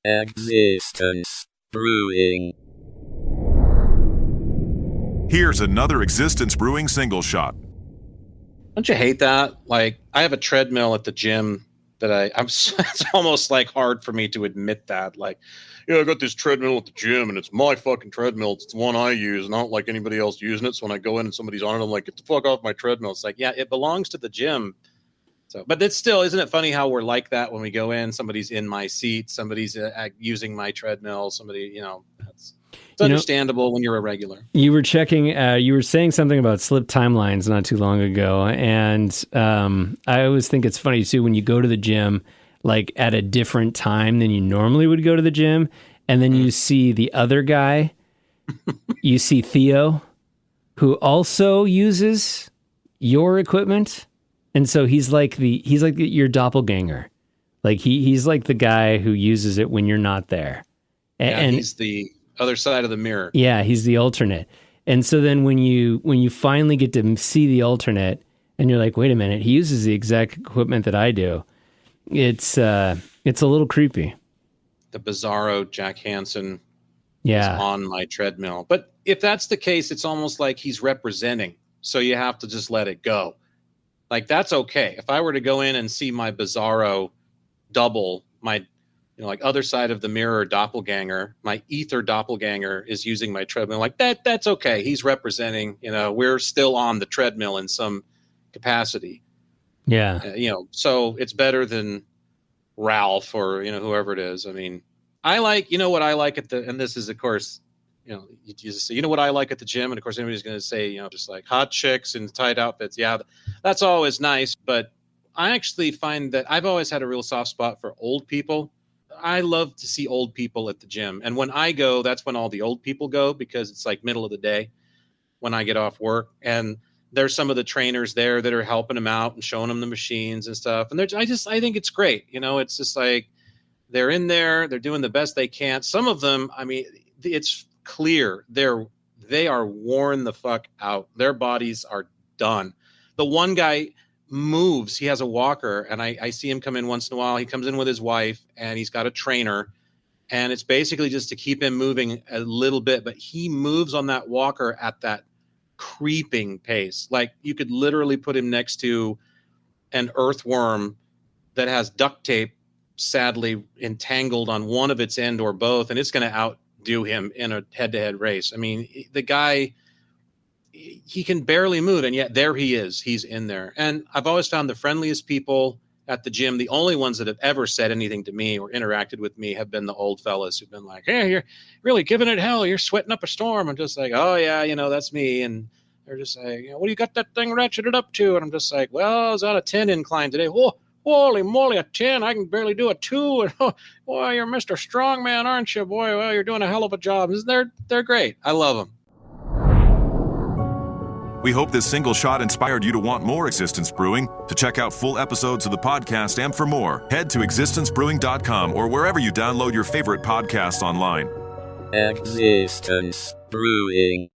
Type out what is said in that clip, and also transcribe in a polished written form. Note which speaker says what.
Speaker 1: Existence Brewing.
Speaker 2: Here's another Existence Brewing single shot.
Speaker 3: Don't you hate that? Like, I have a treadmill at the gym that it's almost like hard for me to admit that. Like, I got this treadmill at the gym and it's my fucking treadmill. It's the one I use, and I don't like anybody else using it. So when I go in and somebody's on it, I'm like, get the fuck off my treadmill. It's like, yeah, it belongs to the gym. So, but it's still, isn't it funny how we're like that when we go in? Somebody's in my seat, somebody's using my treadmill, somebody, it's understandable when you're a regular.
Speaker 4: You were checking, you were saying something about slip timelines not too long ago. And I always think it's funny too, when you go to the gym, like at a different time than you normally would go to the gym. And then you see the other guy, you see Theo, who also uses your equipment. And so he's like your doppelganger. Like he's like the guy who uses it when you're not there. And
Speaker 3: he's the other side of the mirror.
Speaker 4: Yeah, he's the alternate. And so then when you finally get to see the alternate and you're like, wait a minute, he uses the exact equipment that I do. It's a little creepy.
Speaker 3: The bizarro Jack Hansen
Speaker 4: is
Speaker 3: on my treadmill. But if that's the case, it's almost like he's representing. So you have to just let it go. Like, that's okay. If I were to go in and see my bizarro double, my like other side of the mirror doppelganger, my ether doppelganger is using my treadmill, like that's okay. He's representing, we're still on the treadmill in some capacity.
Speaker 4: Yeah.
Speaker 3: So it's better than Ralph or, whoever it is. I mean, I like, what I like and this is, of course, you just say, what I like at the gym. And of course, anybody's going to say, just like hot chicks in tight outfits. Yeah, that's always nice. But I actually find that I've always had a real soft spot for old people. I love to see old people at the gym. And when I go, that's when all the old people go, because it's like middle of the day when I get off work. And there's some of the trainers there that are helping them out and showing them the machines and stuff. And I think it's great. It's just like they're in there, they're doing the best they can. Some of them, I mean, it's clear they are worn the fuck out. Their bodies are done. The one guy moves, he has a walker, and I see him come in once in a while. He comes in with his wife and he's got a trainer, and it's basically just to keep him moving a little bit, but he moves on that walker at that creeping pace. Like, you could literally put him next to an earthworm that has duct tape sadly entangled on one of its end or both, and it's going to outdo him in a head-to-head race. I mean, the guy, he can barely move, and yet there he is. He's in there. And I've always found the friendliest people at the gym, the only ones that have ever said anything to me or interacted with me, have been the old fellas who've been like, hey, you're really giving it hell. You're sweating up a storm. I'm just like, oh, yeah, that's me. And they're just like, what do you got that thing ratcheted up to? And I'm just like, well, I was on a 10 incline today. Whoa, holy moly, a 10. I can barely do a 2. And, oh, boy, you're Mr. Strongman, aren't you? Boy, well, you're doing a hell of a job. They're great. I love them.
Speaker 2: We hope this single shot inspired you to want more Existence Brewing. To check out full episodes of the podcast and for more, head to existencebrewing.com or wherever you download your favorite podcasts online.
Speaker 1: Existence Brewing.